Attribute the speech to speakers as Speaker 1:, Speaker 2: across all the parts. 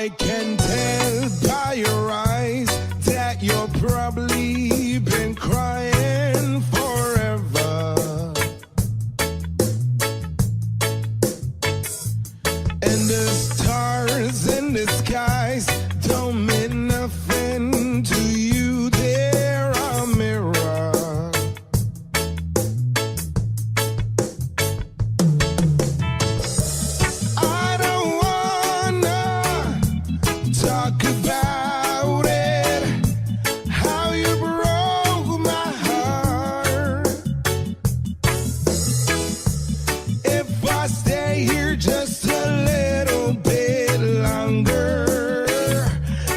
Speaker 1: I can tell by your eyes that you're probably been crying forever. And the stars in the skies don't mean nothing to you, they're a mirror. I don't wanna talk about it, how you broke my heart. If I stay here just a little bit longer,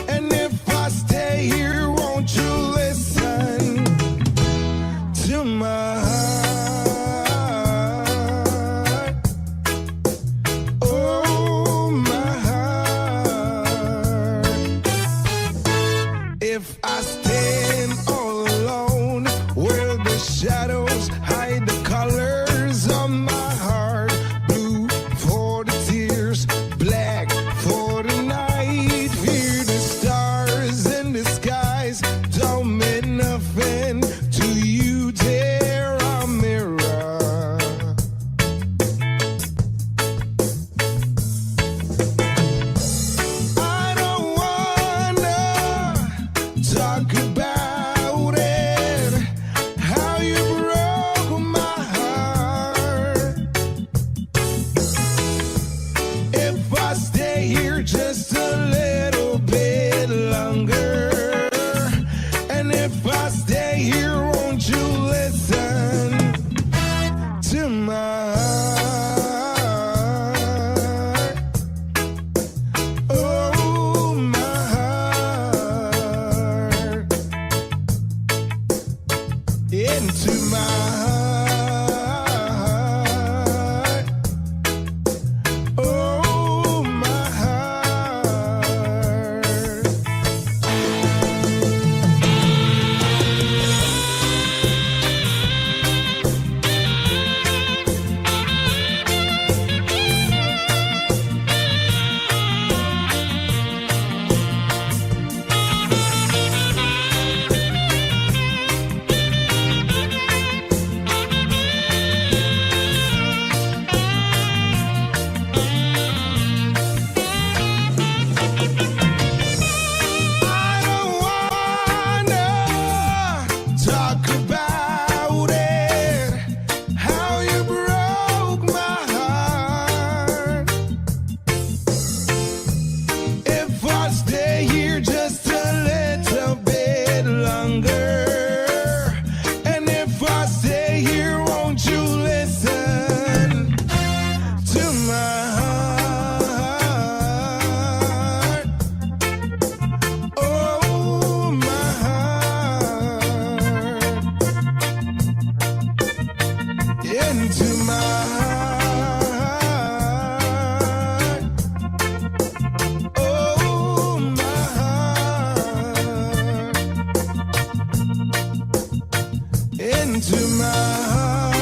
Speaker 1: and if I stay here, won't you listen to my heart? Oh, my heart. If I stand all alone, where the shadows hide the colors of my heart, blue for the tears, black for the night, fear the stars in the skies don't mean nothing to you, they're a mirror. I don't wanna talk about it, how you broke my heart. If I stay here just a little bit longer, and if I stay here, won't you listen to my heart? Oh, my heart. Into my heart. Oh, my heart. I don't wanna talk about it, how you broke my heart. If I stay here just a little bit longer, and if I stay here, won't you listen to my heart? Oh, my heart. Into my heart. Oh, my heart. Into my heart.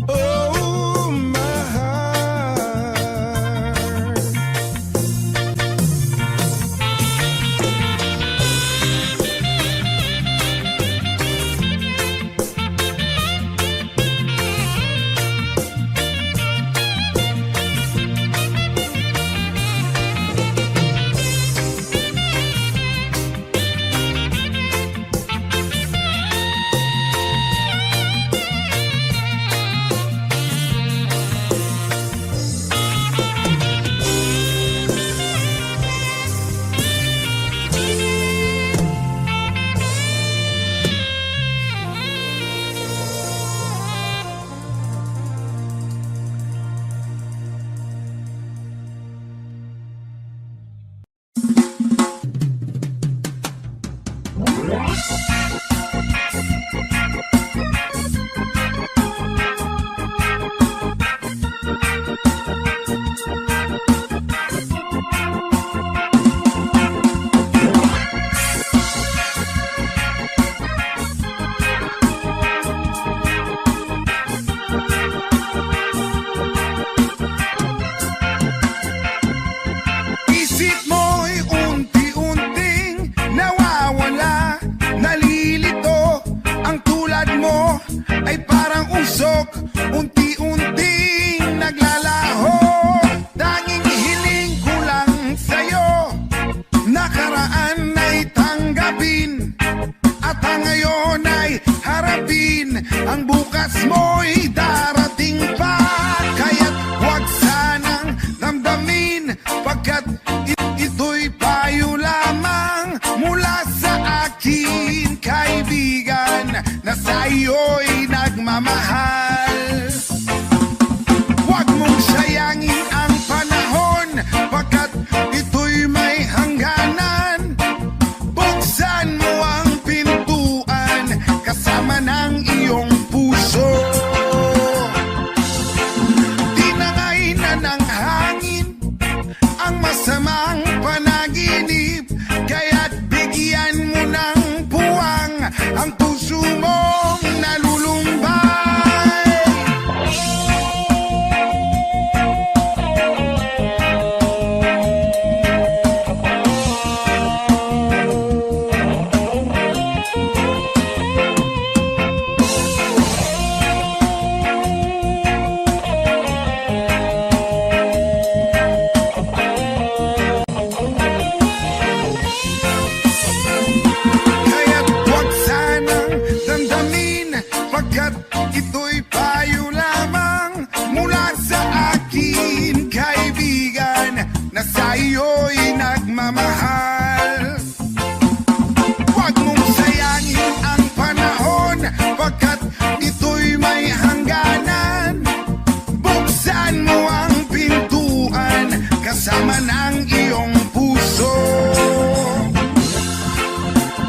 Speaker 1: Oh, my heart. ang bukas mo'y darating pa. Kaya't huwag sanang damdamin, pagkat ito'y payo lamang mula sa akin, kaibigan, na sa iyo'y nagmamahal. Huwag mong sayangin ang panahon, pagkat ito'y may hangganan. Buksan mo ang pintuan kasama ng iyong puso. Tinangay na ng hangin ang masamang panaginip, kaya't bigyan mo ng puwang ang puso mong nalulumbay. Kaya't huwag sanang damdamin, pagkat ito'y payo lamang mula sa akin, kaibigan, na sa iyo'y nagmamahal. Huwag mong sayangin ang panahon, pagkat ito'y may hangganan. Buksan mo ang pintuan kasama ng iyong puso.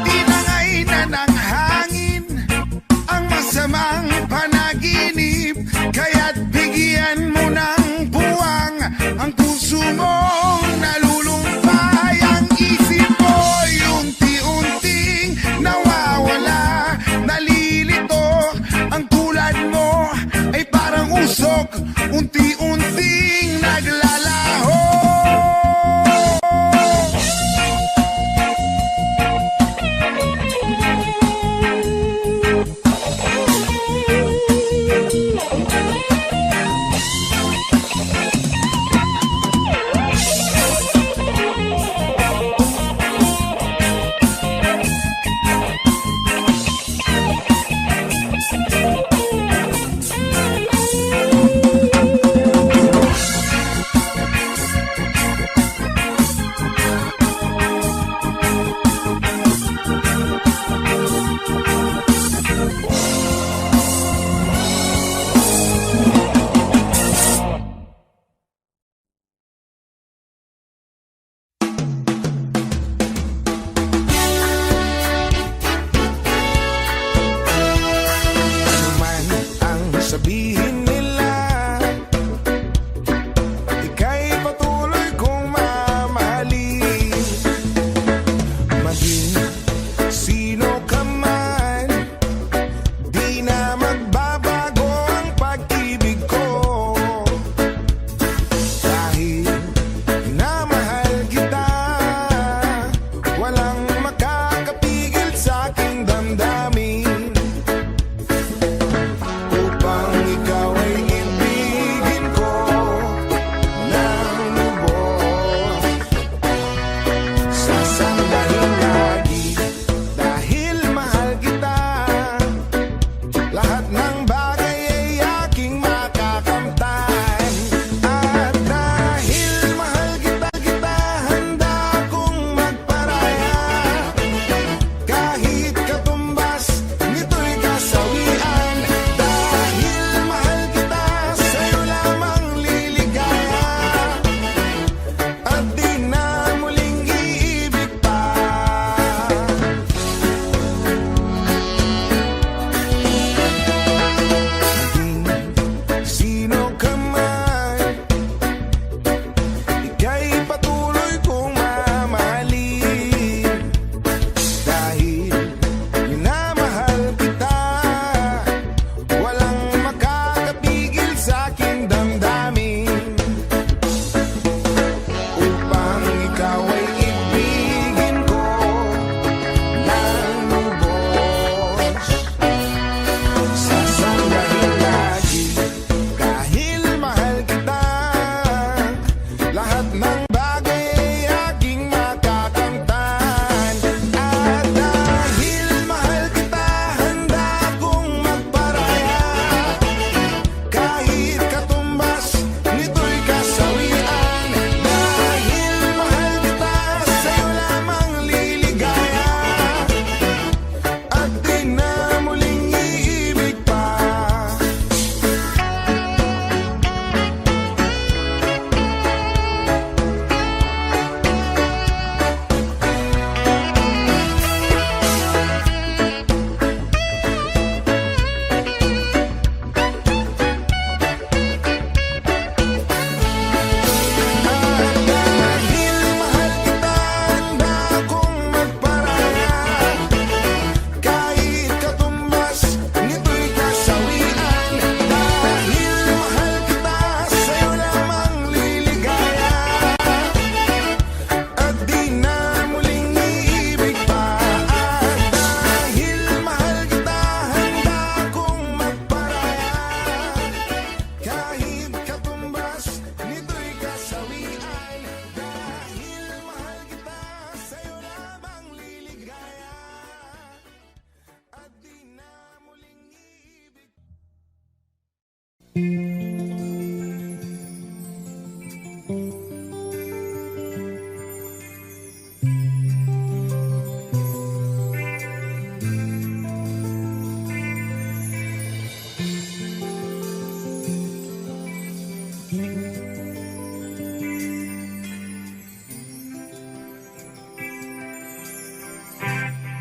Speaker 1: Tinangay na ng hangin ang masamang panaginip, kaya't bigyan mo ng puwang ang puso mong nalulumbay. Ang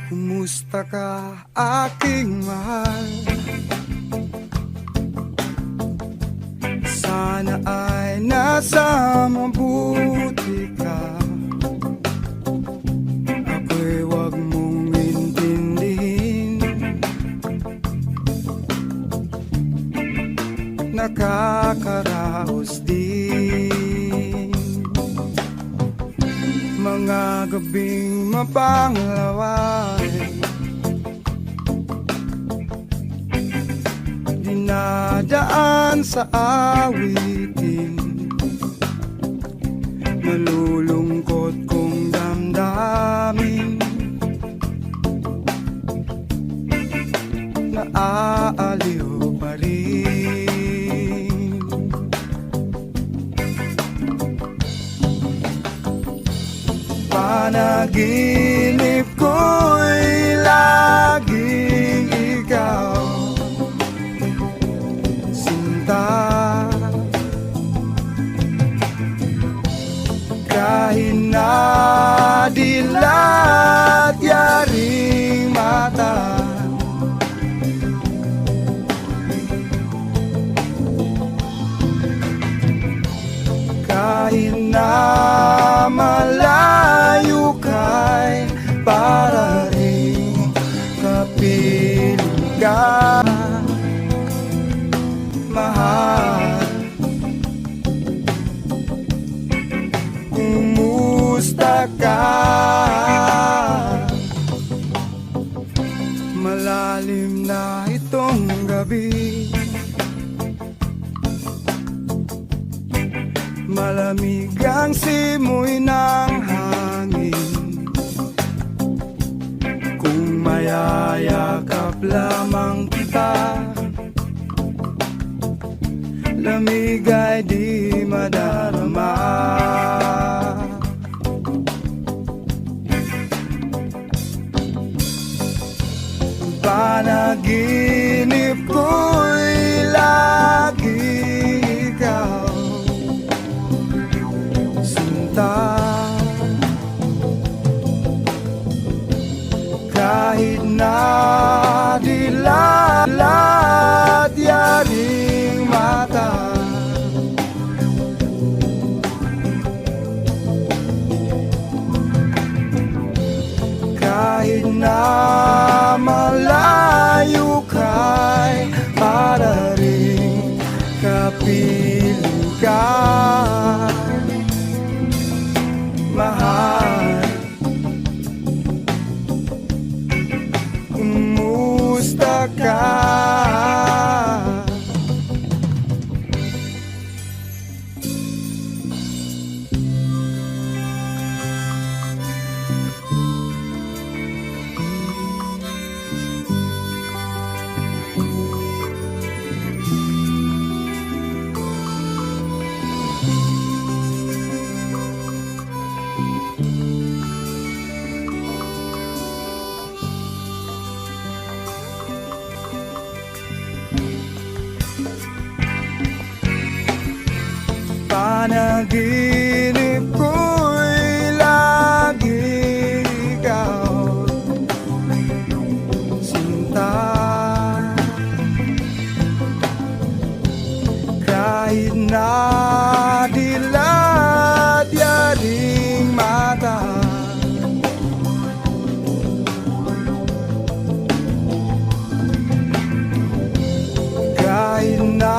Speaker 2: Kumusta ka, aking mahal? Sana ay nasa mabuti ka. Ako'y wag mong intindihin. Nakakaraos din mga gabing mapanglaway, dinadaan sa awitin. Nalulungkot kong damdamin, naaaliw pa rin. Panaginip ko'y laging ikaw, sinta. Kahit na dilat yaring mata, kahit na malayo ka'y para rin kapiling ka, mahal. Kumusta ka? Malalim na itong gabi, malamig ang simoy ng hangin. Kung mayayakap lamang kita, lamig ay di madarama. Panaginip ko'y lagi ikaw, sinta. Kahit na dilat yaring mata, kahit na malayo ka'y para rin kapiling ka, mahal. Kumusta ka? Panaginip ko'y lagi ikaw, sinta. Kahit na dilat yaring mata, kahit na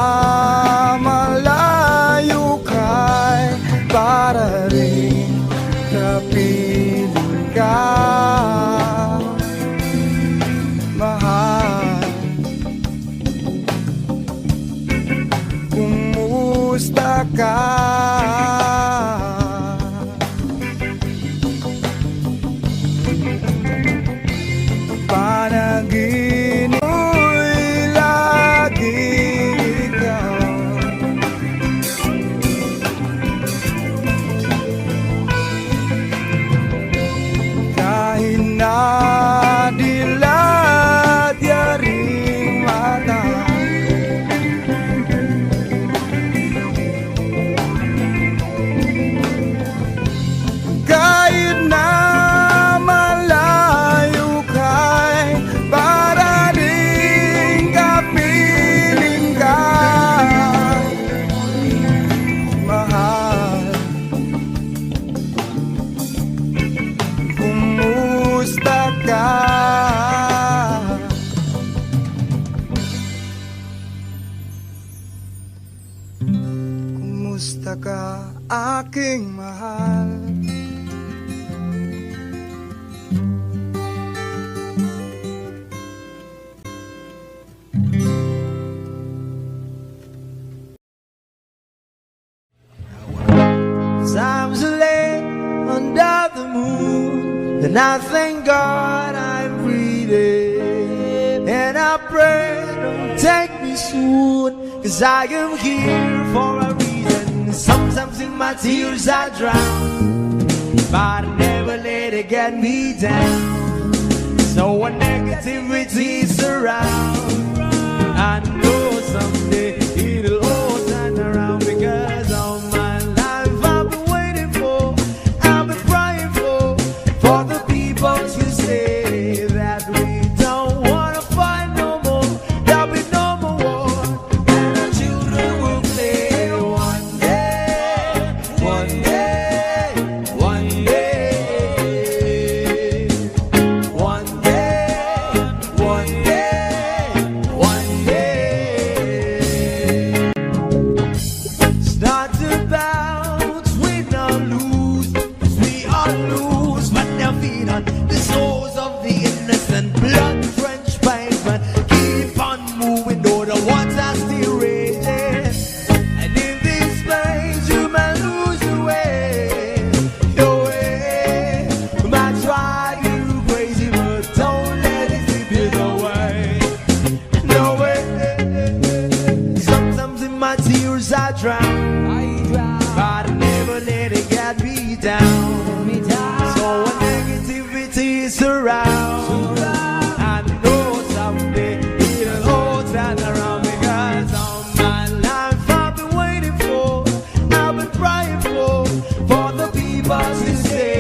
Speaker 2: para rin kapiling ka, mahal. Kumusta ka? Panaginip ko'y lagi ikaw, And I thank God I'm breathing, and I pray don't take me soon, 'cause I am here for a reason. Sometimes in my tears I drown, but I never let it get me down. So when negativity surrounds, I know someday it'll all turn around, because all my life I've been waiting for, I've been crying for the people to say that we don't wanna fight no more, there'll be no more war, and our children will play one day, one day, one day, one day, one day, one day. It's not about win or lose, 'cause we all lose, but they're feed on the souls of the innocent, blood-drenched pavement. Keep on moving, though the water's still raging. And in this place, you may lose your way, your way. Might drive you crazy, but don't let it slip you away. No way. Sometimes in my tears I drown, but I never let it get me down. So when negativity surrounds, I know someday it'll all turn around, because all my life I've been waiting for, I've been crying for the people to say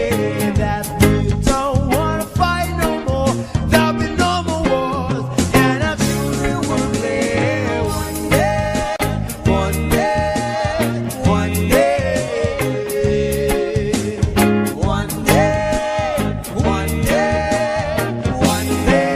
Speaker 2: that we don't wanna fight no more, there'll be no more wars, and our children will play one day, one day, one day, one day, one day, one day.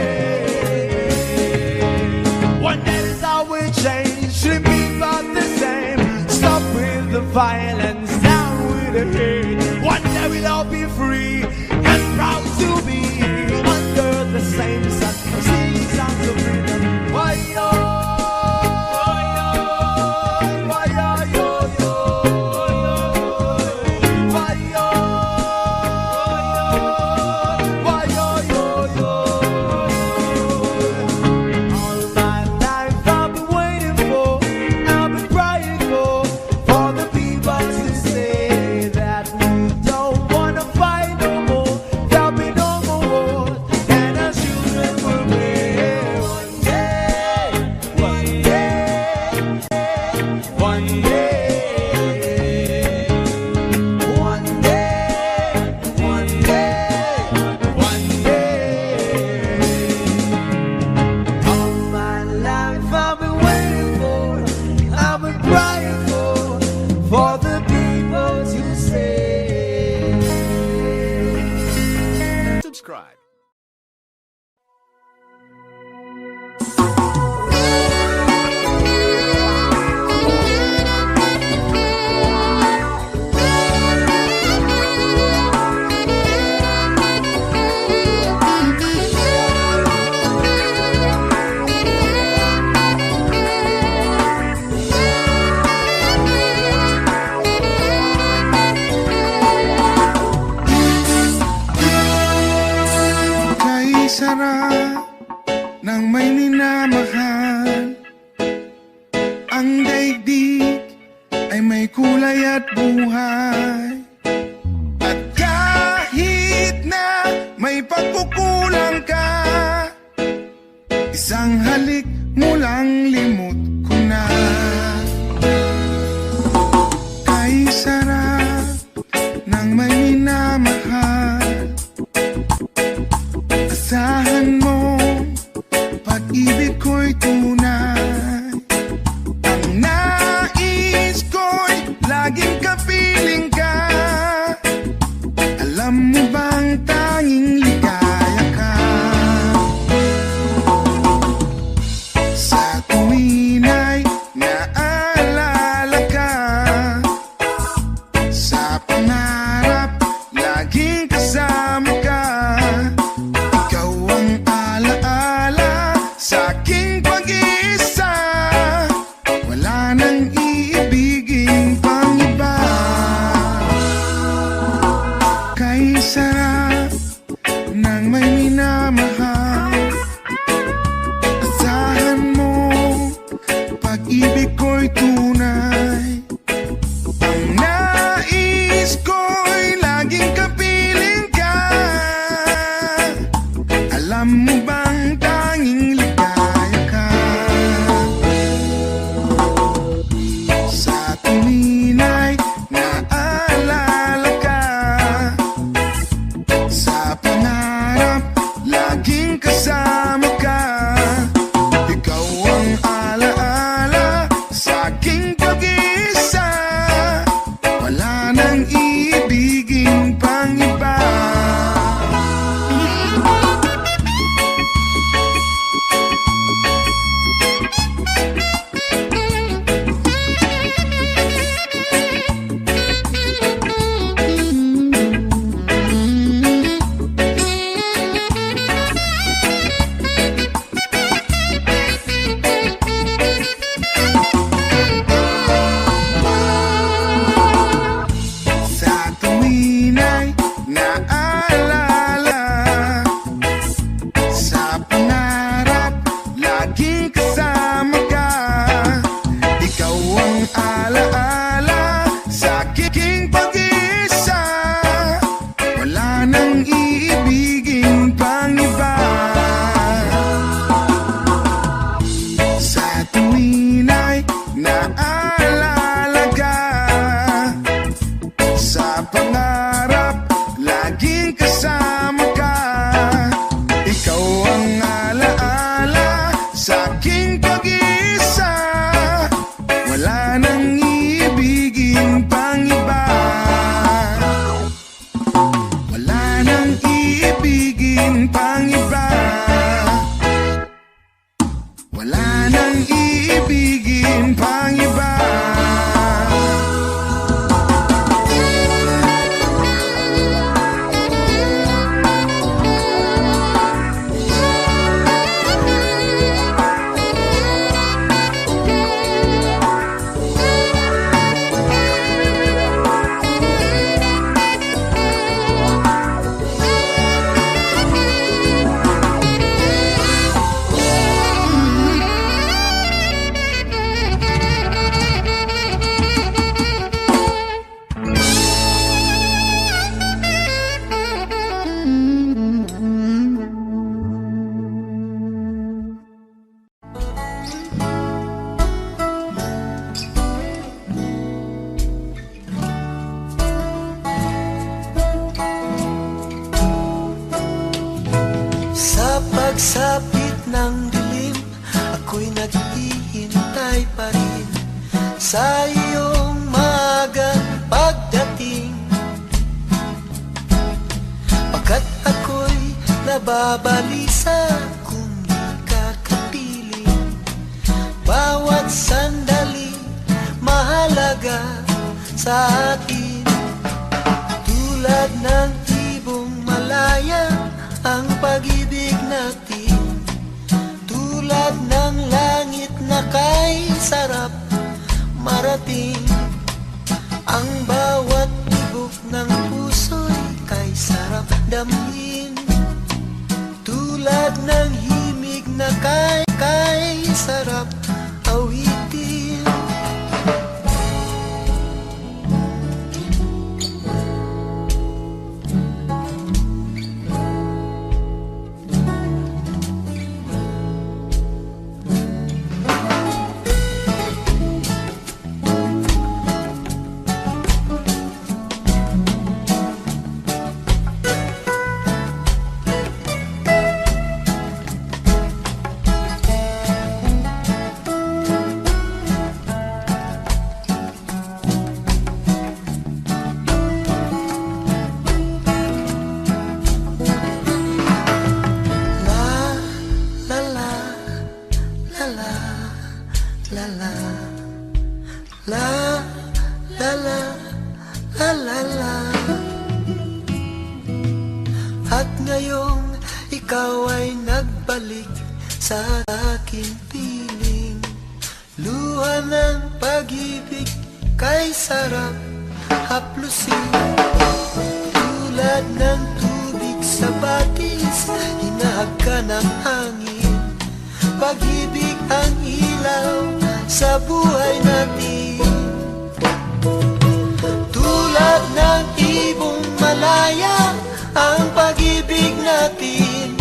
Speaker 2: One day is how we change, should be about the same. Stop with the violence, down with the hate. One day we'll all be free and proud to be under the same sun. Sing songs of freedom. Why-yo, why-yo, yo-yo. Why-yo, why-yo, yo-yo. All my life I've been waiting for, I've been crying for the people to say that we don't wanna fight no more, there'll be no more war, and our children will play one day, one day, one day, one day, one day, one day. All my life I've been waiting for, I've been crying for the people to say.
Speaker 3: Subscribe.
Speaker 1: Kay sarap ng may minamahal, ang daigdig ay may kulay at buhay. At kahit na may pagkukulang ka, isang halik mo lang limot ko na. Kay sarap ng may minamahal, asahan mo, pag-ibig ko'y tunay. Ang nais ko'y laging kapiling ka. Alam mo bang tanging ligaya ka? Sa tuwin ay naalala ka, sa pangarap laging kasama ka. Ikaw ang alaala sa aking pag-iisa, wala nang iibigin pang iba. Kay sarap ng may minamahal. Asahan mo, pag-ibig ko'y tunay. Ang nais ko'y laging kapiling ka. Alam mo bang tanging ligaya ka? Sa tuwin ay naalala ka. Sa pangarap, laging kasama ka. Ikaw ang alaala sa aking pag-iisa. Wala nang iibigin pang iba. Sa tuwin ay naalala. Sa pangarap, laging kasama ka. Ikaw ang alaala sa aking pag-iisa. Wala nang iibigin pang iba. Sa tuwin ay naalala ka. Sa pangarap, laging kasama ka. Ikaw ang alaala sa aking pag-iisa. Wala nang iibigin pang iba. Wala nang iibigin pang iba. Wala nang iibigin pang iba.
Speaker 2: Sa pagsapit ng dilim, ako'y naghihintay pa rin sa iyong maagang pagdating. Pagkat ako'y nababalisa kung di ka kapiling. Bawat sandali mahalaga sa akin. Tulad ng ibong malaya ang pag-ibig natin. Tulad ng langit na kay sarap marating. Ang bawat tibok ng puso'y kay sarap damhin. Tulad ng himig na kay sarap awitin. At ngayong ikaw ay nagbalik sa aking piling. Luha ng pag-ibig kay sarap haplusin. Tulad ng tubig sa batis
Speaker 3: bukas, hinahag ka ng hangin. Pag-ibig ang ilaw sa buhay natin. Tulad ng ibong malaya ang pag-ibig natin.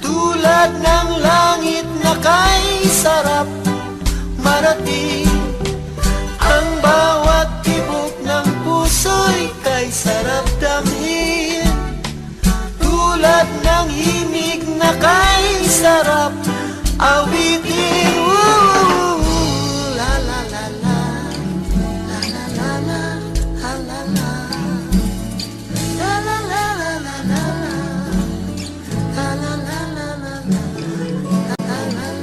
Speaker 3: Tulad ng langit na kay sarap marating. Ang bawat tibok ng puso'y kay sarap damhin. Tulad ng himig na kay sarap awitin. Woo! La la la la, la la la la, la la la, la la la la la la, la la la la la, la la la.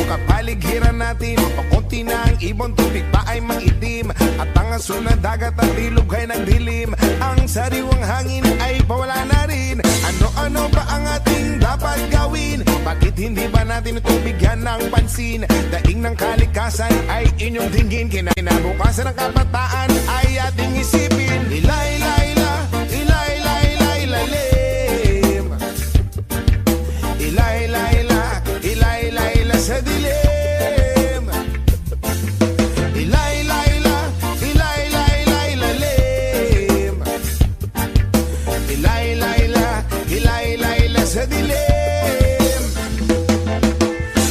Speaker 1: Kapaligiran natin, pakunti na ang ibon, tubig pa ay maitim. At ang aso na dagat at ilog ay nagdilim. Ang sariwang hangin ay pawala na rin. Ano-ano ba ang ating dapat gawin? Bakit hindi ba natin ito bigyan ng pansin? Daing ng kalikasan ay inyong tingin. Kinabukasan ng kabataan ay ating isipin. Ilay-layla, ilay-layla, ilalim. Ilay-layla, ilay-layla sa dilim. Ilay-layla, ilay-layla, ilalim. Ilay-layla, ilay-layla sa dilim.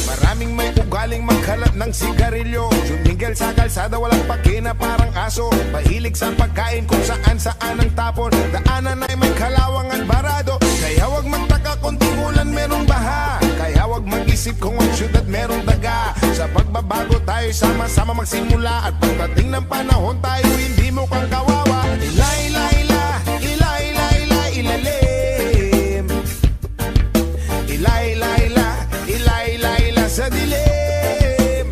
Speaker 1: Maraming may ugaling magkalat ng sigarilyo. Jumingel sa kalsada, walang pakina parang aso. Mahilig sa pagkain kung saan-saan ang tapon. Daanan ay may kalawang at barado. Kaya wag magtaka kung tingulan merong baha. Kaya wag mag-isip kung ang syudad merong daga. Sa pagbabago tayo sama-sama magsimula. At pagdating ng panahon tayo hindi mukhang kawawa. Ilay-layla, ilay-layla, ilalim. Ilay-layla, ilay-layla sa dilim.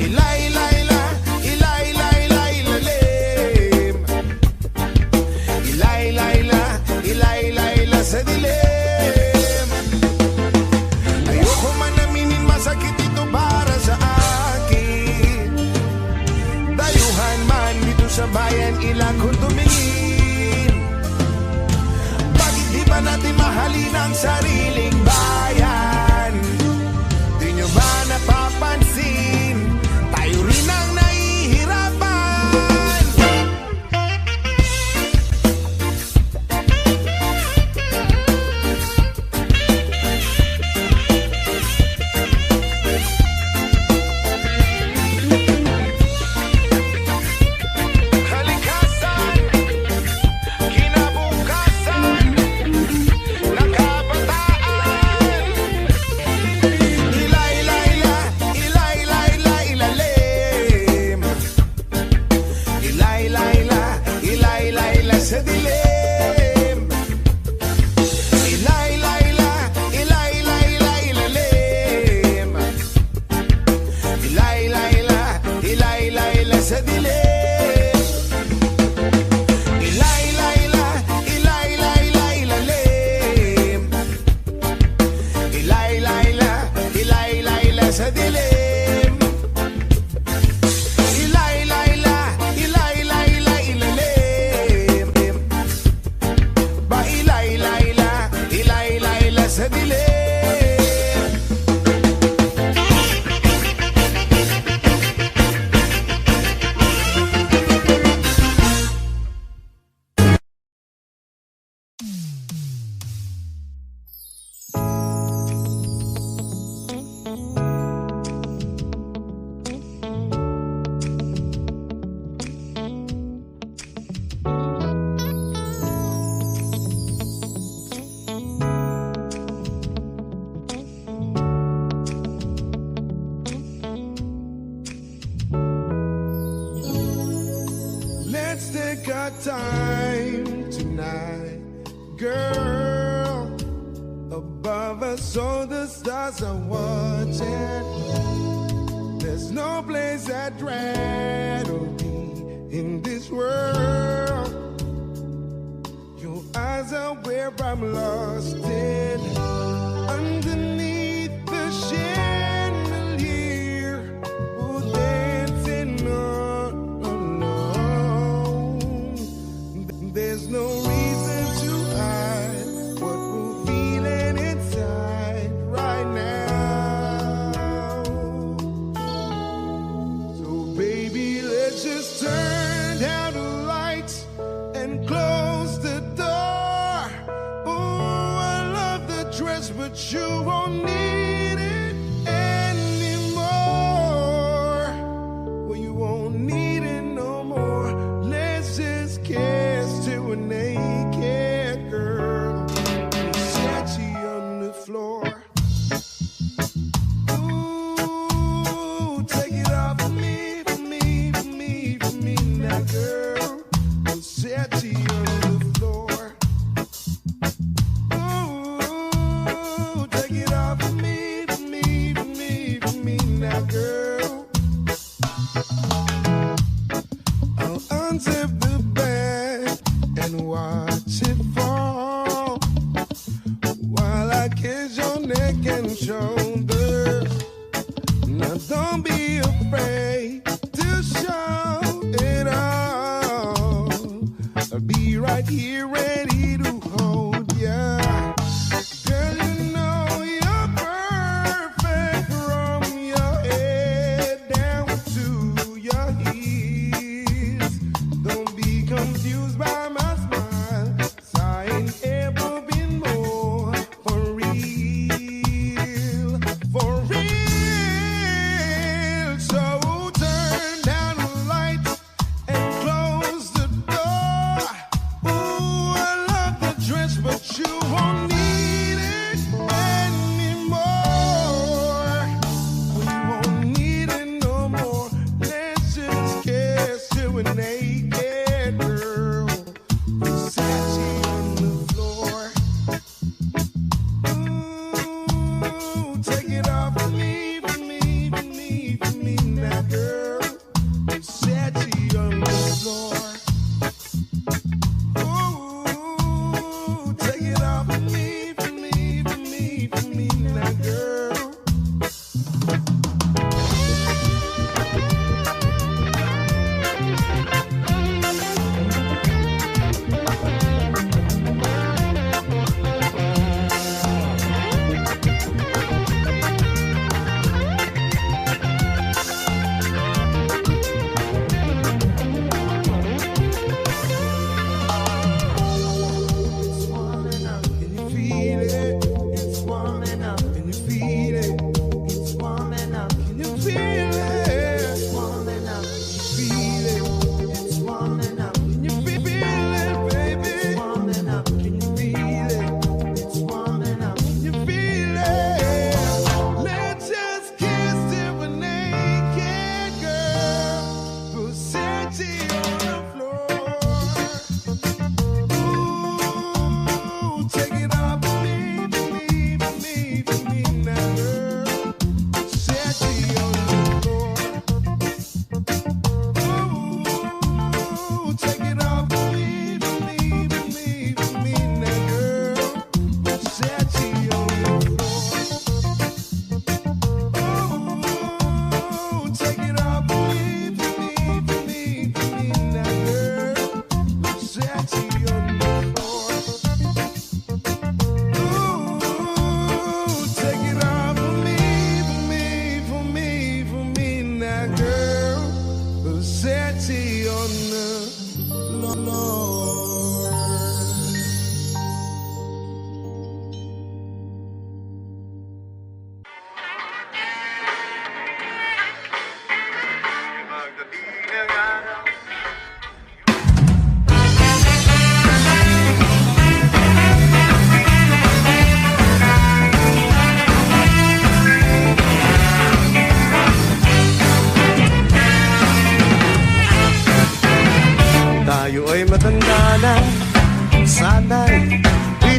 Speaker 1: Ilay-layla, ilay-layla, ilalim. Ilay-layla, ilay-layla sa dilim. Ayoko man aminin, masakit ito para sa akin. Dayuhan man dito sa bayan, ilang kung tumingin. Bakit di ba natin mahalin ang sariling bayan? Di nyo ba napapansin? Tayo rin ang nahihirapan. Kalikasan, kinabukasan ng kabataan. time tonight, girl. Above us, all the stars are watching. There's no place I'd rather be in this world. Your eyes are where I'm lost in. Underneath the chandelier, oh, dancing on alone. There's no reason to hide what we're feeling inside right now. So baby, let's just turn down the lights and close the door. Oh, I love the dress, but you won't need it anymore. Well, you won't need it no more. Let's just kiss to a naked girl. Sachi on the floor. Ooh, take it off for me, for me, for me, for me now, girl. Sachi on the floor. Ooh, take it off for me, for me, for me, for me now, girl. I'll unzip the bed and watch it fall while I kiss your neck and shoulder. Now don't be afraid to show it all. I'll be right here ready to hold ya. Girl, you know you're perfect from your head down to your heels. Don't be confused by my smile. I ain't ever been more for real, for real. So turn down the lights and close the door. Ooh, I love the dress, but you won't need it anymore. We won't need it no more. Let's just kiss to a naked girl. Versace on the floor. Ooh, take it off for me, for me, for me, for me now, girl. Versace on the floor. Ooh, take it off for me,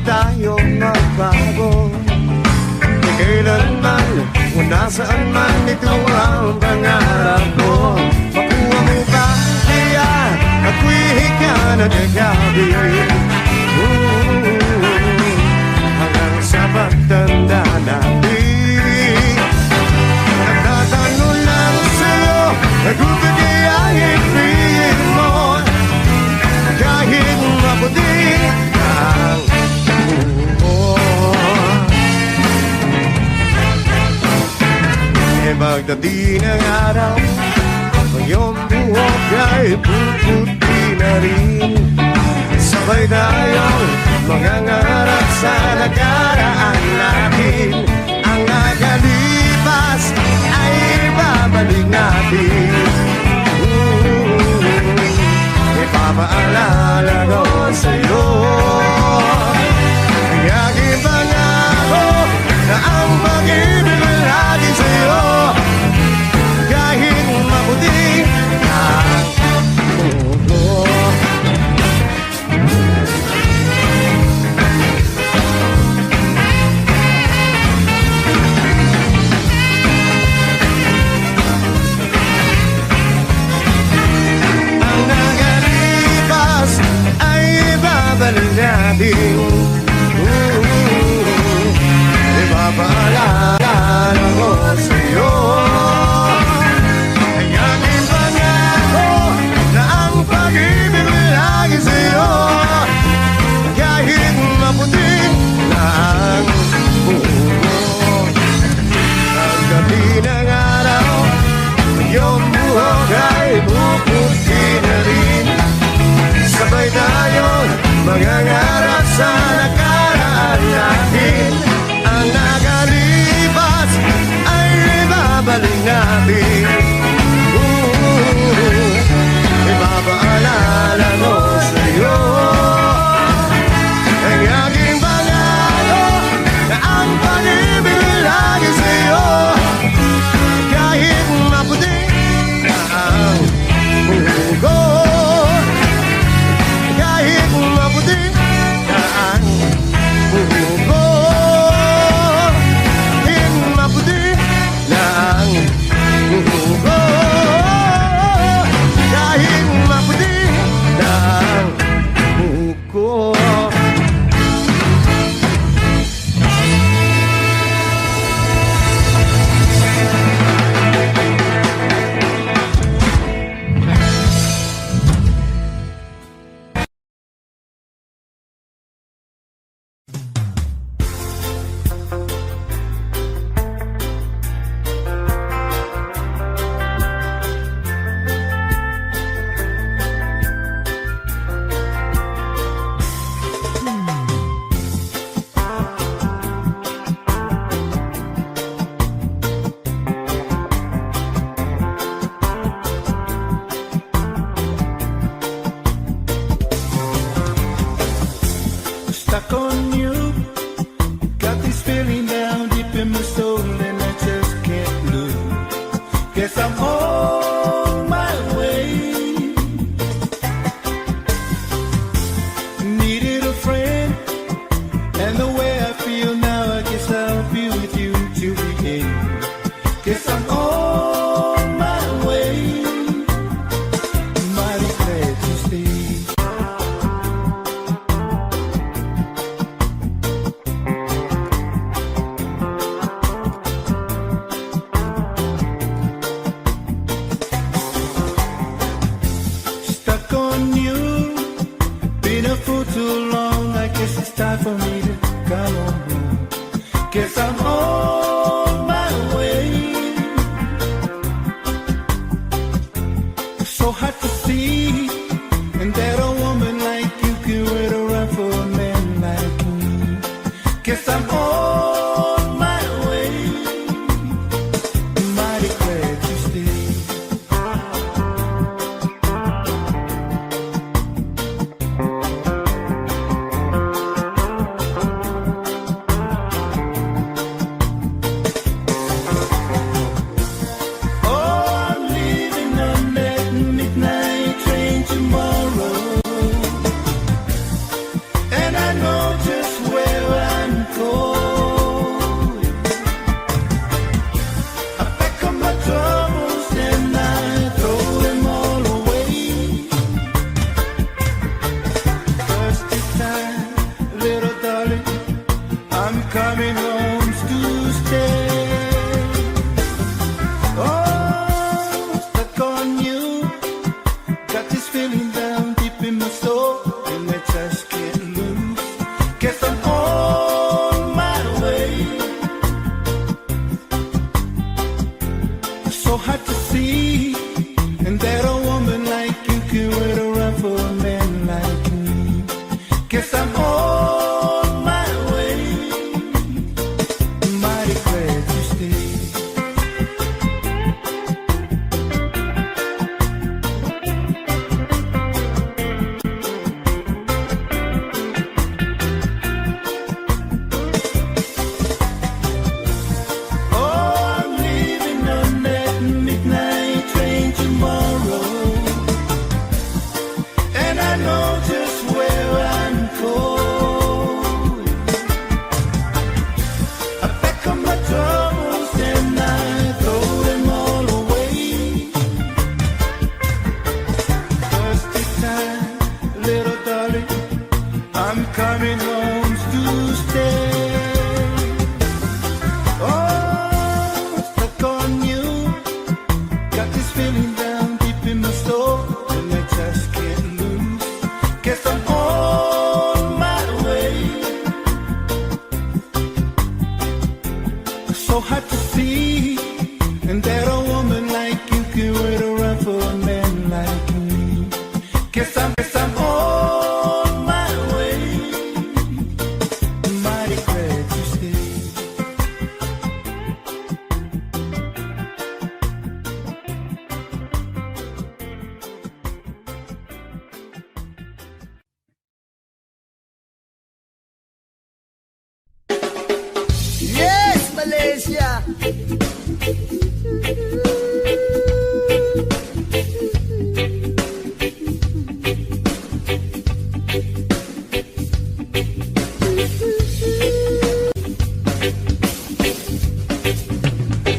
Speaker 2: tayong magbago. Di kailanman o nasaan man, ito ang pangarap ko. Makuha mo ba kaya ako'y hika na nagabi? Hanggang sa pagtanda natin, nagtatanong lang sa'yo, nagkukugayahin pihin mo. Kahit maputi ang buho, e pagdating ng araw, ang iyong buhok ay puputi na rin. Sabay tayong mangangarap sa nakaraan natin. Ang nakalipas ay babalik natin. Ipapaalala ko sa'yo ang aking pangako na ang pag-ibig ay lagi sa'yo. Kahit maputi ang mundo. Babalik natin. Ipapaalala ko sa'yo ang aking pangako na ang pag-ibig ay lagi sa'yo. Kahit maputi na ang buhok, pagdating ng araw, iyong buhok ay puputi na rin. Sabay tayong mangangarap sa nakaraan natin. Ang nakalipas ay ibabalik natin. Ipapaalala ko sa'yo ang aking pangako na ang pag-ibig ay lagi sa'yo. Kahit maputi na ang buko, kahit maputi na ang buko, kahit maputi na ang buko, kahit maputi na ang buko.
Speaker 4: Stuck on you, got this feeling down deep in my soul and I just can't lose. Guess I'm on my way. Needed a friend, and the way I feel now, I guess I'll be with you till the end. Guess I'm on my way. Mighty glad you stayed. Stuck on you, been a fool too long. I guess it's time for me to come on home. Guess I'm on my way. So hard to see, and that a woman like you can wait around for a man like me. Guess I'm on my way. Mighty glad you stayed. And I know just where so hard to see, and that a woman like you can wait around for a man like me. Guess I'm on my way. Mighty glad you stayed.
Speaker 3: Yes, Malaysia.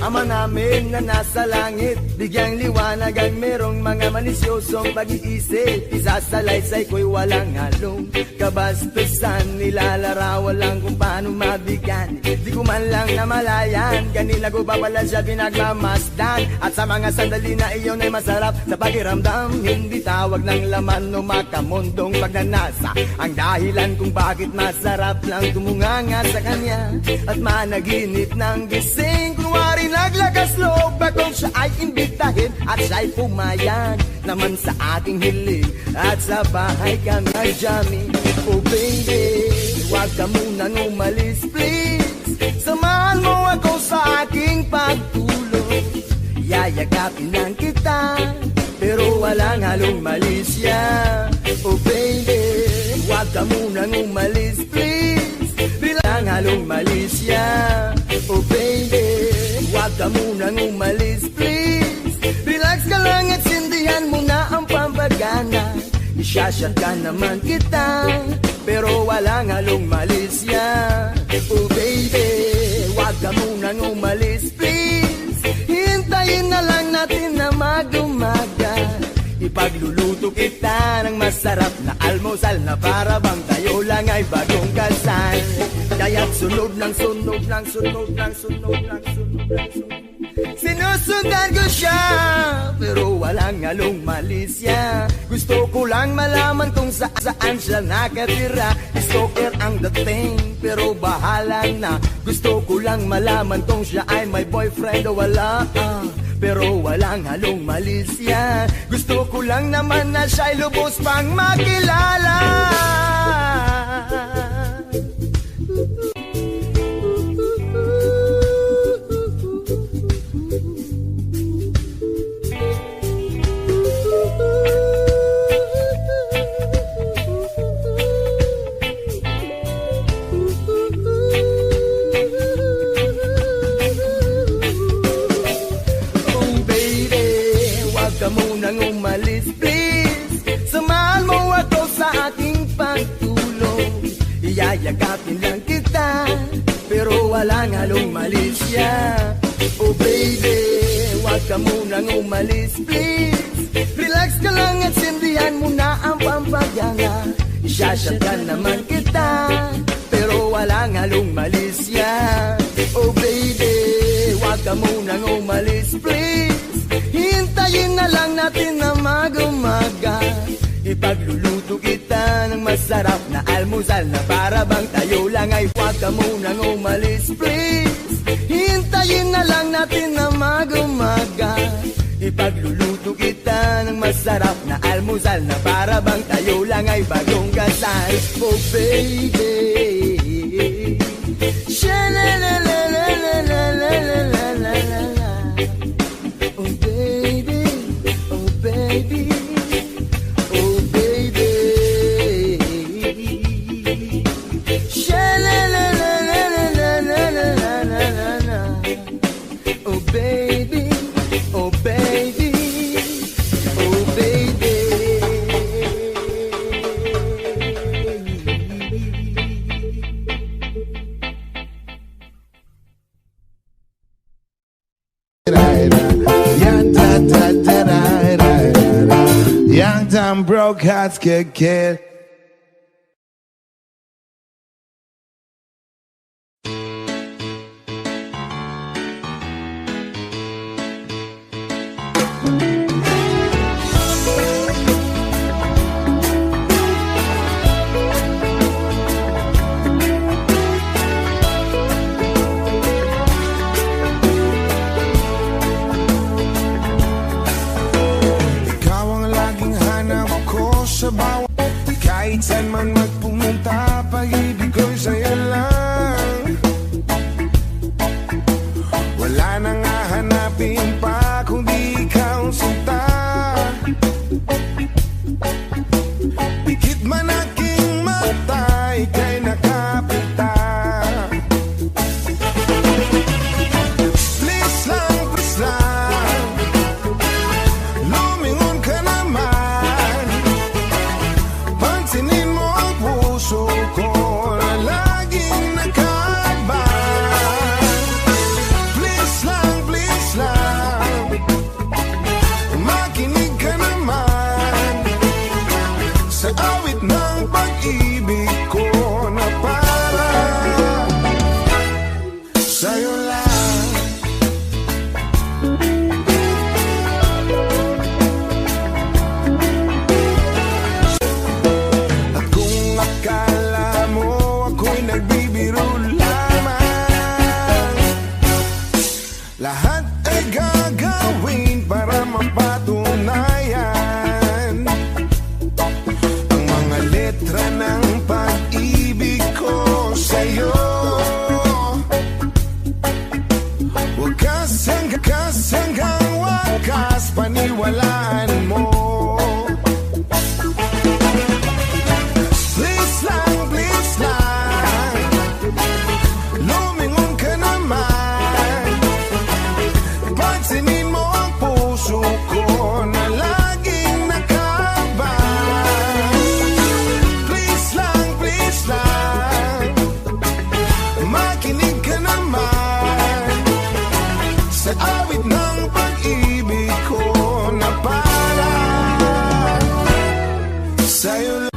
Speaker 3: Ama namin na nasa langit, bigyang liwanag ang merong mga malisyosong pag-iisip. Isasalaysay ko'y walang halong kabastusan, nilalarawan lang kung paano mabigyan. Di ko man lang namalayan, kanila ko pa pala siya pinagmamasdan. At sa mga sandali na iyon ay masarap sa pakiramdam, hindi tawag ng laman o makamundong pagnanasa ang dahilan kung bakit masarap lang tumunganga sa kanya at managinip ng gising. Kunwari naglakas loob akong siya ay imbitahin at siya'y pumayag naman sa aking hiling. At sa bahay kami ay jamming. Oh baby, huwag ka munang umalis please, samahan mo ako sa aking pagtulog. Yayagapin lang kita pero walang halong malisya. Oh baby, huwag ka munang umalis please, walang halong malisya. Oh baby, huwag ka munang umalis please, relax ka lang at sindihan mo na ang pampagana. Isyashot ka naman kita pero walang halong malisya. Oh baby, huwag ka munang umalis please, hintayin na lang natin na mag-umaga. Ipagluluto kita ng masarap na almusal na para bang tayo lang ay bagong kasal. Kaya't sunod ng sunod ng sunod ng sunod ng sunod ng sunod, sinusundan ko siya pero walang halong malisya. Gusto ko lang malaman kung saan siya nakatira. Stalker ang dating pero bahala na. Gusto ko lang malaman kung siya ay may boyfriend o wala, pero walang halong malisya. Gusto ko lang naman na siya'y lubos pang makilala. Munang umalis please, samahan mo ako sa aking pagtulog. Iyayagapin lang kita pero walang halong malisya. Oh baby, huwag ka munang umalis please, relax ka lang at sindihan mo na ang pampagana. Isyashot ka naman kita pero walang halong malisya. Oh baby, huwag ka munang umalis please, hintayin na lang natin na mag-umaga. Ipagluluto kita ng masarap na almusal na para bang tayo lang ay huwag ka munang umalis please, hintayin na lang natin na mag-umaga. Ipagluluto kita ng masarap na almusal na para bang tayo lang ay bagong kasal. Oh baby, sha-la-la-la-la-la-la-la-la-la-la. Oh baby, oh baby, oh baby, sha-la-la-la-la-la-la-la-la-la. Oh baby, oh baby, oh baby.
Speaker 1: Young dumb broke hearts get killed. biro lamang. Lahat ay gagawin para mapatunayan ang mga letra ng pag-ibig ko sa'yo. Wakas hanggang wakas, paniwalaan mo. Please lang, lumingon ka naman. Pansinin mo ang puso ko na laging nakaban. Please lang, makinig ka naman sa awit ng pag-ibig ko na parang sa'yo lang.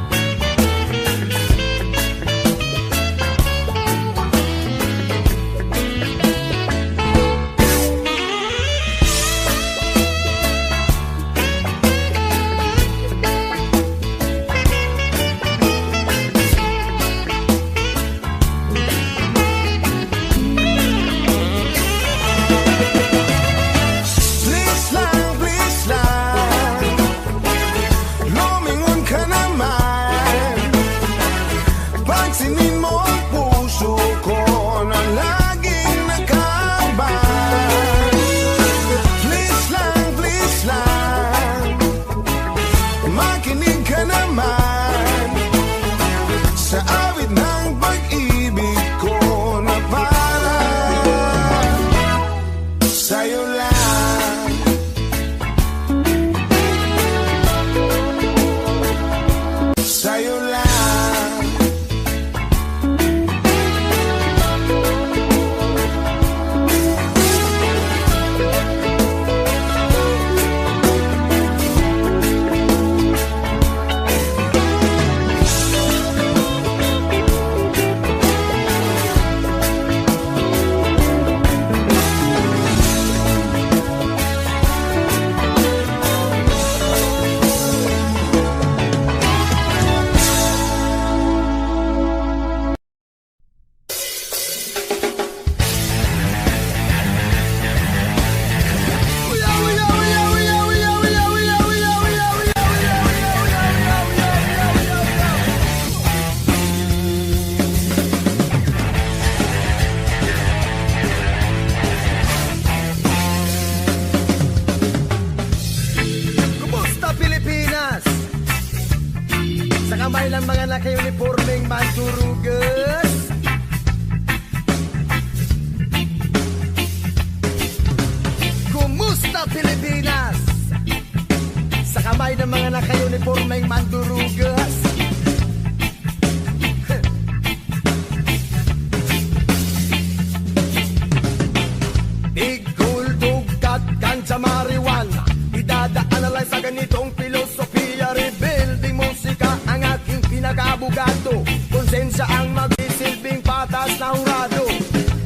Speaker 1: Please lang, lumingon ka naman. Pansinin mo ang puso ko na laging nakaban. Please lang, makinig ka naman sa awit ng pag-ibig ko na parang sa'yo lang. Sa'yo lang. Kumusta Pilipinas? Sa kamay ng mga naka-uniformeng mandurugas. Kumusta Pilipinas? Sa kamay ng mga naka-uniformeng mandurugas. Tigul, dugat, ganja, marijuana, idadaan na lang sa ganitong filosofiya. Rebuilding musika ang aking pinag-abugado. Konsensya ang magsisilbing patas na hurado.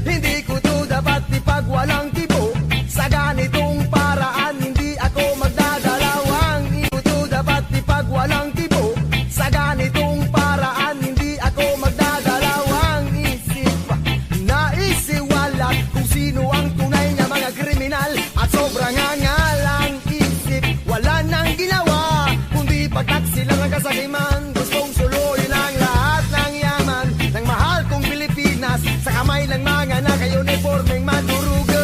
Speaker 1: Hindi ko to dapat ipag walang tibo. Sa ganitong paraan hindi ako magdadalawang. Hindi ko to dapat ipag walang tibo. Sa ganitong paraan hindi ako magdadalawang. Isip naisiwalat kung sino ang tunay na mga kriminal. At sobrang angalang isip, wala nang ginawa kundi pagtaksilan ang kasakiman. Gustong suluyin ang lahat ng yaman ng mahal kong Pilipinas sa kamay ng mga naka-uniformeng mandurugas.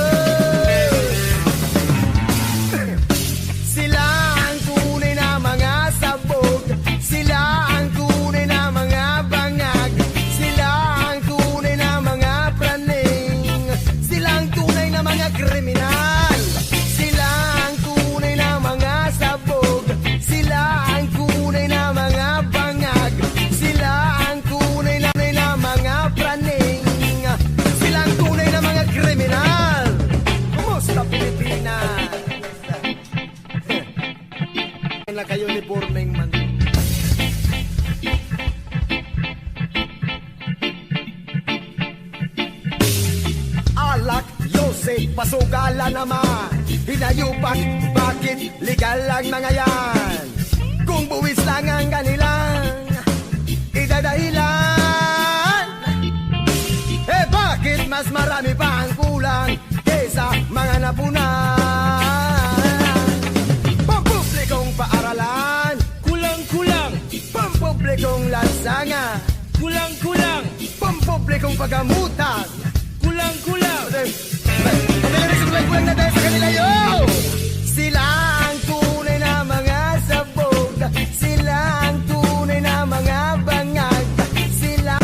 Speaker 1: Sila ang tunay na mga sabog, sila ang tunay na mga bangag, sila ang tunay na mga praning, sila ang tunay na mga kriminal. Sila ang tunay na mga sabog, sila ang tunay na mga bangag, sila ang tunay na mga praning, sila ang tunay na mga kriminal. Kumusta Pilipinas? Naka-uniformeng man. Alak, Yosef, pasugala naman. Hinayupak, bakit legal lang mga yan? Kung buwis lang ang kanilang idadahilan.
Speaker 3: mas marami pa ang kulang kesa mga napunan. Pampublikong paaralan,
Speaker 2: Kulang-kulang,
Speaker 3: pampublikong lansangan,
Speaker 2: kulang-kulang,
Speaker 3: pampublikong paggamutan.
Speaker 2: kulang-kulang.
Speaker 3: Kulang na tayo sa kanila, yo! Sila ang tunay na mga sabog, sila ang tunay na mga bangag, sila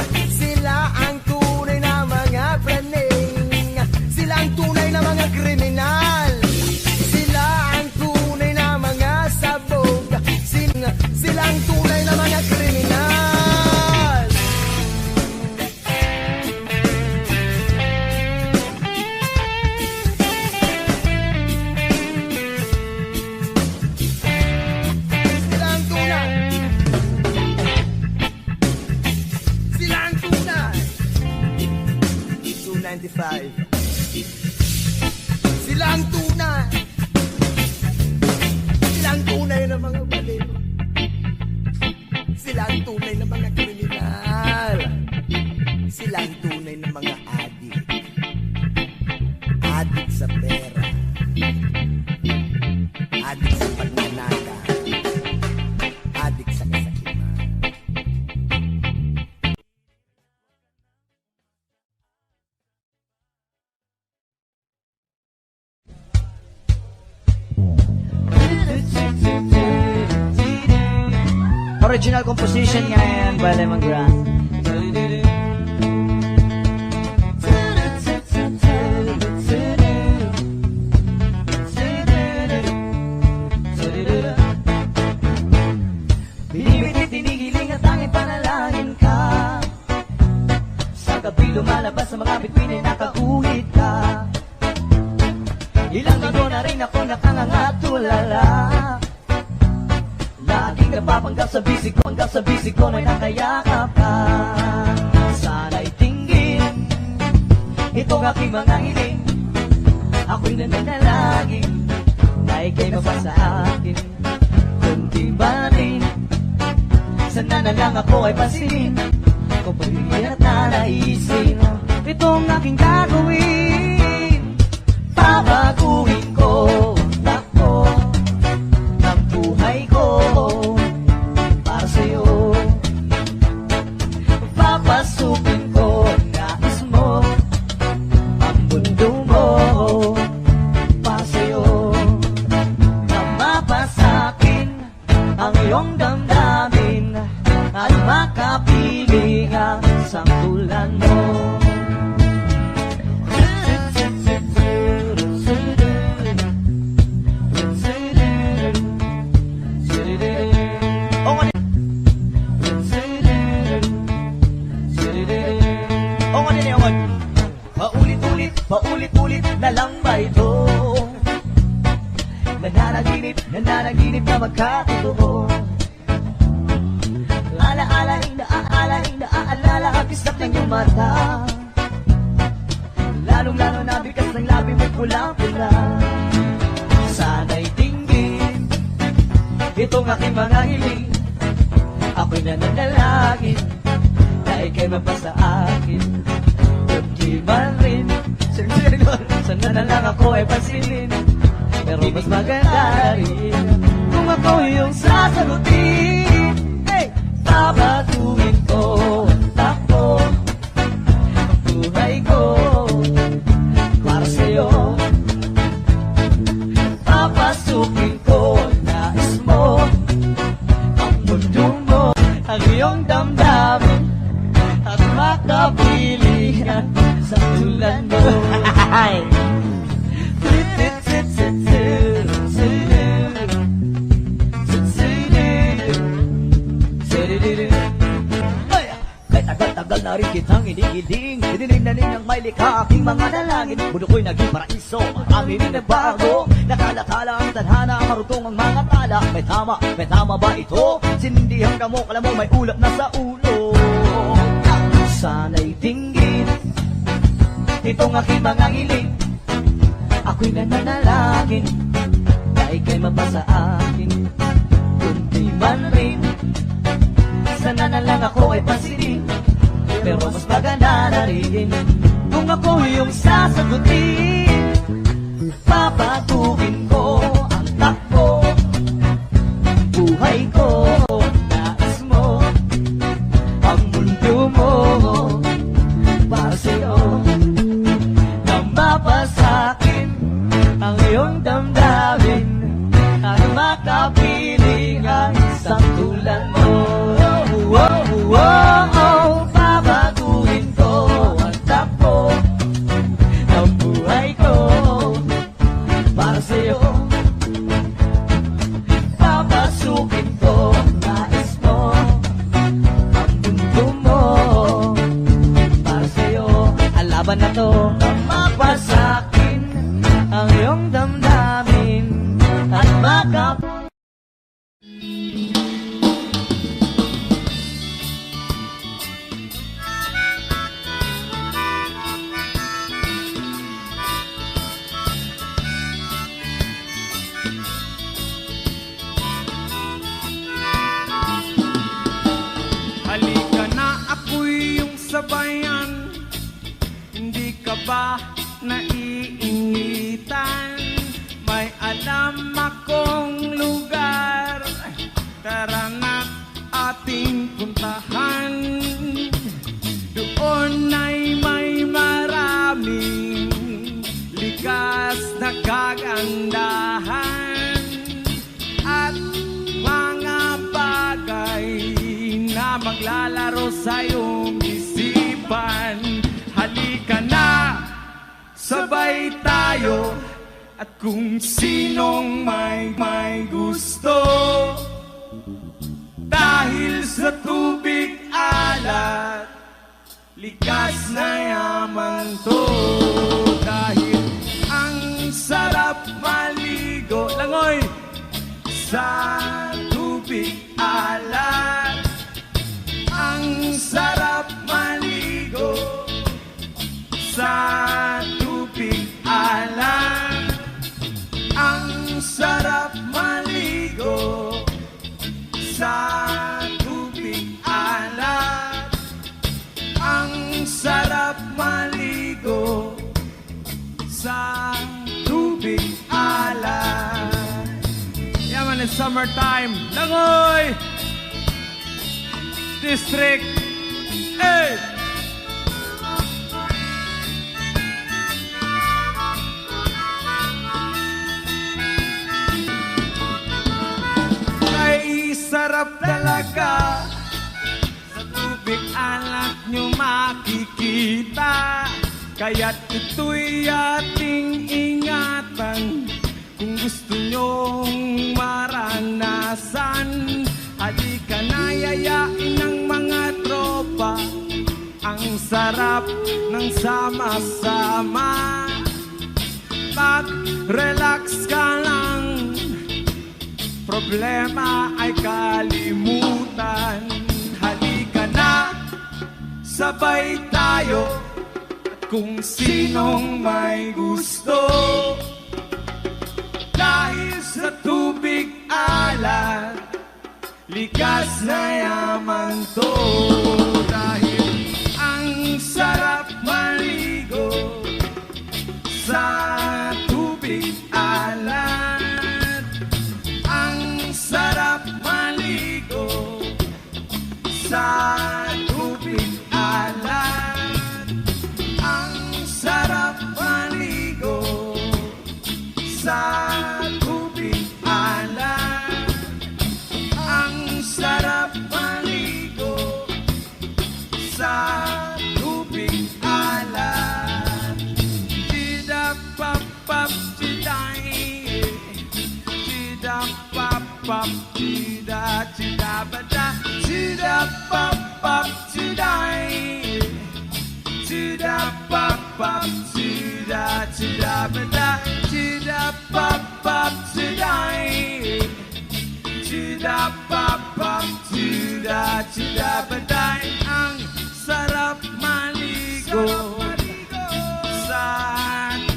Speaker 3: ang tunay na mga praning, sila ang tunay na mga kriminal, sila ang tunay na mga sabog, sila ang tunay na mga kriminal. Silang tunay. Silang tunay. 295. Silang tunay. Silang tunay na mga baliw. Silang tunay na mga kriminal. Silang tunay na mga adik. Adik sa pera. Adik sa pagnanaka. Adik sa kasakiman.
Speaker 5: Original composition nga yan by Lemongrass. Binibitit, tinigiling at tanging panalangin ka. Sa gabi lumalabas sa mga bituin ay nakaguhit ka. Ilang linggo na rin ako nakangangatulala. Laging napapanggap sa bisig ko may nakayakap ka. Sana'y tinggin itong aking mga hiling. Ako'y nananalangin na ika'y mapasa akin. Kunti ba rin sana na lang ako ay pansinin kung pagiging at nanaisin itong aking gagawin. Babaguhin ko ang takbo ng buhay ko para sa'yo. Papasukin ko ang nais mo, ang mundo mo para sa'yo. Mamapasakin ang iyong damdamin at makapiling ang sangtulan mo. Paulit-ulit na lang ba ito? Nananaginip na magkatotoo. Naaalala ang kislap ng iyong mata. Lalong-lalo na bigas ng labi mo'y pulang-pula. Sana'y tinggin itong aking mga hiling. Ako'y nananalangin na ika'y mapasa akin. Kundi man rin sana na lang ako ay pansinin. Pero mas maganda rin kung ako yung sasagutin. Hey! Babatuhin ko ang takbo ang buhay ko para sa'yo. Papasukin ko ang nais mo, ang mundo mo, ang iyong damdamin at makapilihan sa tulan mo. Kahit tagal-tagal na rin kitang inigiling, dininig na rin ang may likha aking mga dalangin. Mundo ko'y naging paraiso, marami rin nagbago. Nakala-kala ang tadhana, marutong ang mga tala. May tama ba ito? Sinindihan ka mo, kala mo may ulap na sa ulo. Sana'y tinggin itong aking mga hiling. Ako'y nananalangin na ika'y mapasa akin. Kunti man rin sana na lang ako ay pansinin. Pero mas maganda na rin kung ako yung sasagutin. Papatukin ko ang takbo, buhay ko, nais mo, ang mundo mo, para sa'yo. Nang mapasakin ang iyong damdamin, at makapiling ang isang tulad mo. Babaguhin ko ang takbo ng buhay ko para sa'yo. Papasukin ko ang nais mo, ang mundo mo para sa'yo. Ang laban na to, mapasakin ang iyong damdamin at makap.
Speaker 6: Halika na, ako'y yung sabayan. Hindi ka ba naiinitan? May alam akong lugar, tara na't ating puntahan. Doon ay may maraming likas na kagandahan at mga bagay na maglalaro sa iyong isipan. Halika na, sabay tayo, at kung sinong may gusto, dahil sa tubig alat, likas na yaman to. Dahil ang sarap maligo, langoy, sa tubig alat. Ang sarap maligo sa tubig alat. Ang sarap maligo sa tubig alat. Ang sarap maligo sa tubig alat. Yaman, it's summertime. Langoy! District. Hey! Ay sarap talaga, sa tubig alat nyo makikita. Kaya't ito'y ating ingatan, kung gusto nyong maranasan. Halika na, yayain ng mga tropa, ang sarap ng sama-sama. Mag-relax ka lang, problema ay kalimutan. Halika na, sabay tayo, at kung sinong may gusto, dahil sa tubig alat, likas na yaman to. Dahil ang sarap maligo sa tubig alat. Ang sarap maligo sa tubig alat. Ang sarap maligo sa tubig alat. Ang sarap maligo sa tubig alat. Chida-pap-pap, chiday. Chida-pap-pap, chida-chida-bada. Chida-pap-pap, chiday. Chida-pap-pap, chida-chida-bada. Chida-pap-pap, chiday. Chida-pap-pap, chida-chida-baday. Ang sarap maligo sa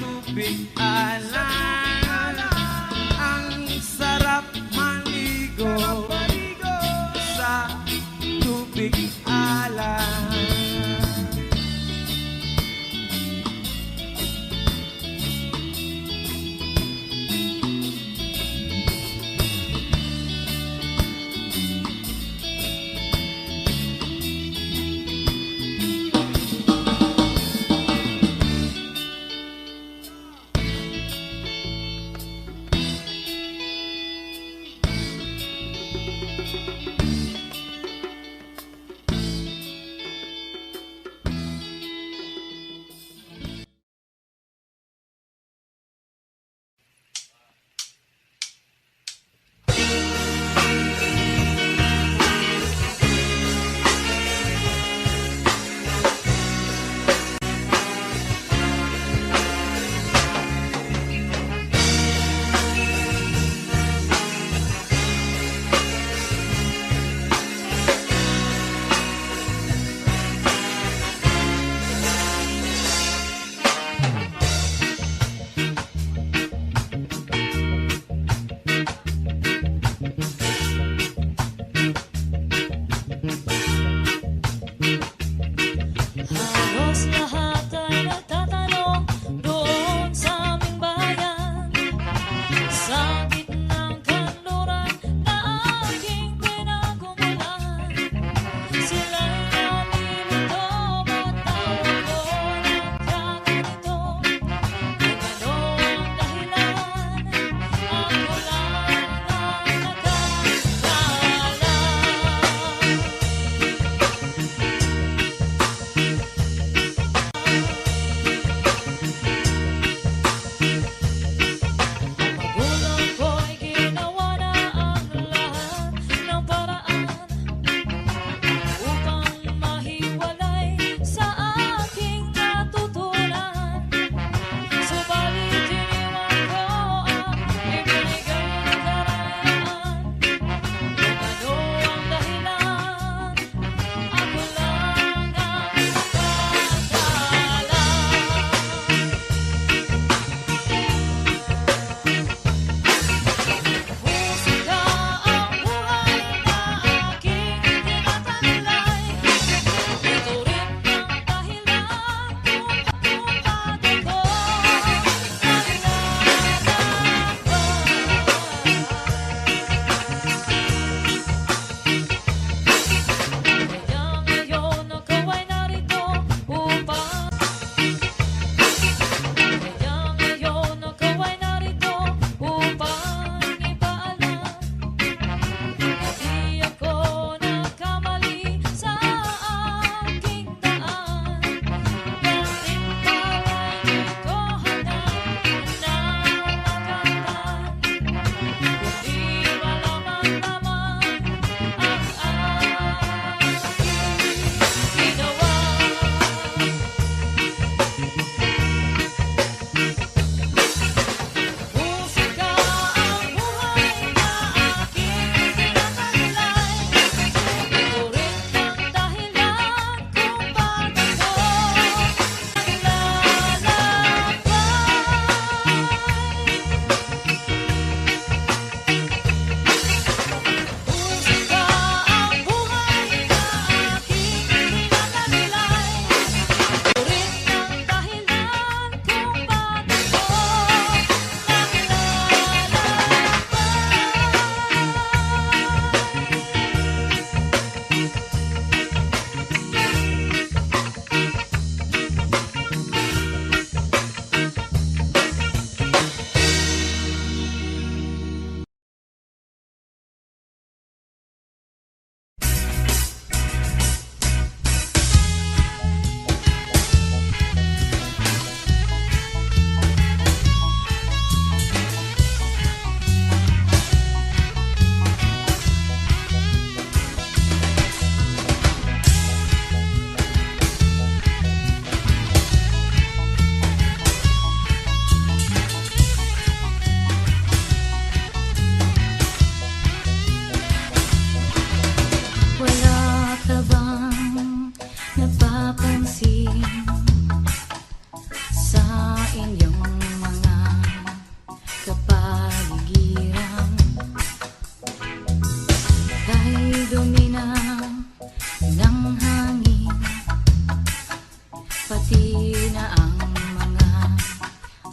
Speaker 6: tubig alat. Ang sarap maligo sa tubig alat.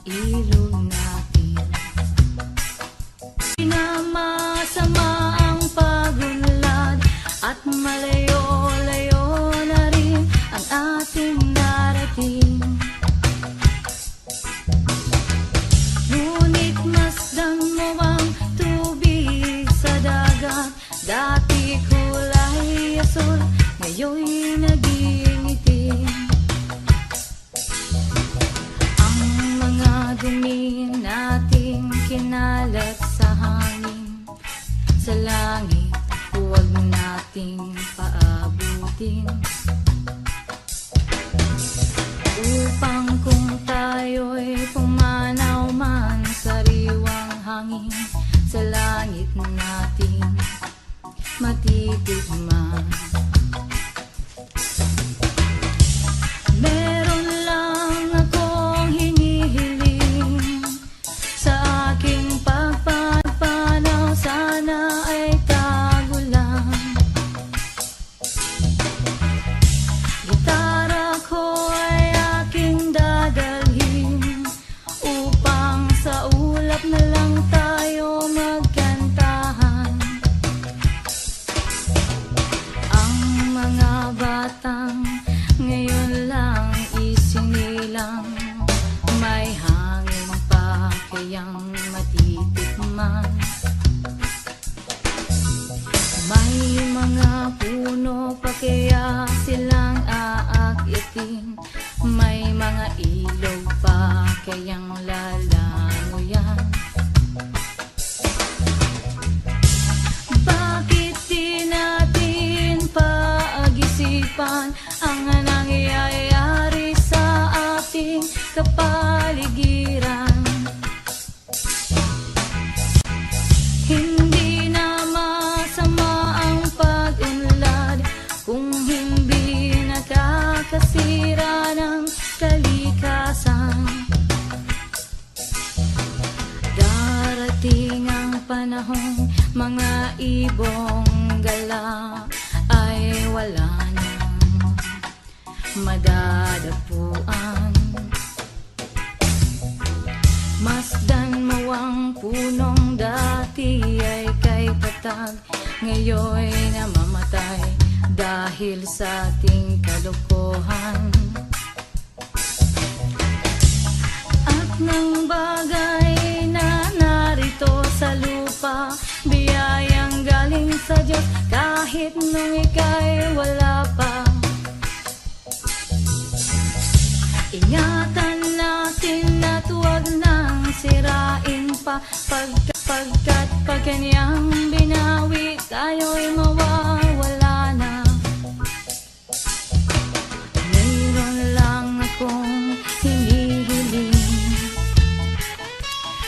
Speaker 7: ilog natin. Di na masama ang pagunlad at malayo-layo na rin ang ating narating. Ngunit masdan mo ang tubig sa dagat, dati kulay asul, ngayon'y naging itim. Ang mga dumi nating kinalat sa hangin, sa langit huwag nating paabutin. Upang kung tayo'y pumanaw man sa riwang hangin, sa langit natin matitigman. Meron lang akong hinihiling sa aking pagpapanaw, sana ay tagulan. Gitara ko ay aking dadalhin upang sa ulap na lang tayo magkantahan. Ang mga batang ngayon lang isinilang, may hangin pa kayang matitikman. May mga puno pa kaya silang aakyatin, may mga ilog pa kayang lalangoyan. Bakit di natin paag-isipan ang nangyayari sa ating kapaligiran? Hindi na masama ang pag-unlad kung hindi nakakasira ng kalikasan. Darating ang panahon, mga ibong gala ay wala nang madadapuan. Masdan mo ang punong dati ay kay patag, ngayon namamatay dahil sa ating kalokohan. At ng bagay na narito sa lupa, biyayang galing sa Diyos kahit nung ika'y wala pa. Ingatan natin at huwag nang sirain pa, pagkat pag kanyang binawi, tayo'y mawawala na. Mayroon lang akong hinihiling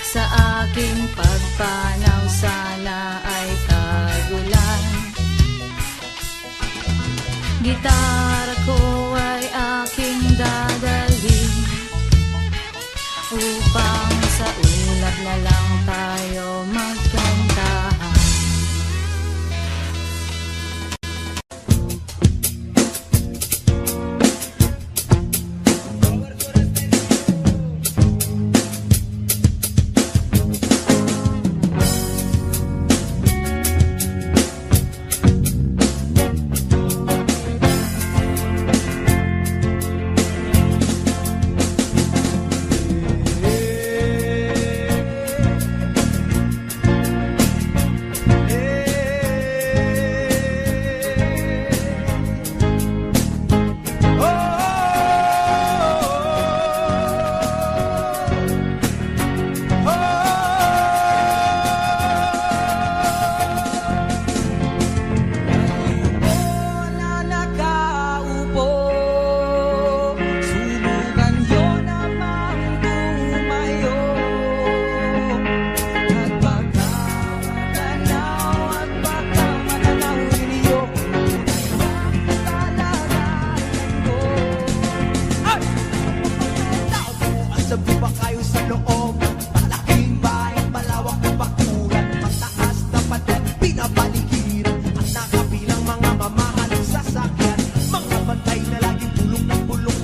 Speaker 7: sa aking pagpanaw, sana ay tagulan. Gitara ko ay aking dadalhin upang sa ulap na lang tayo magkantahan.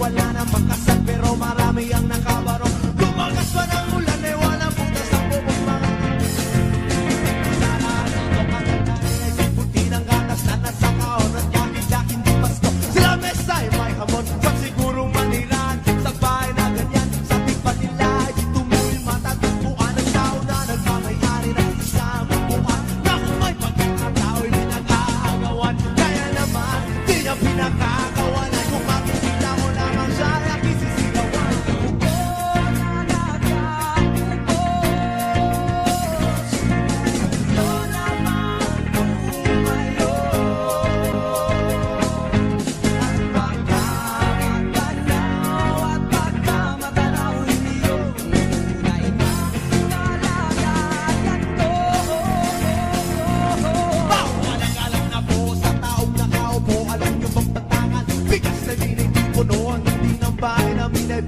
Speaker 2: Wala na makasal pero marami ang nakabarong. Lumagas pa na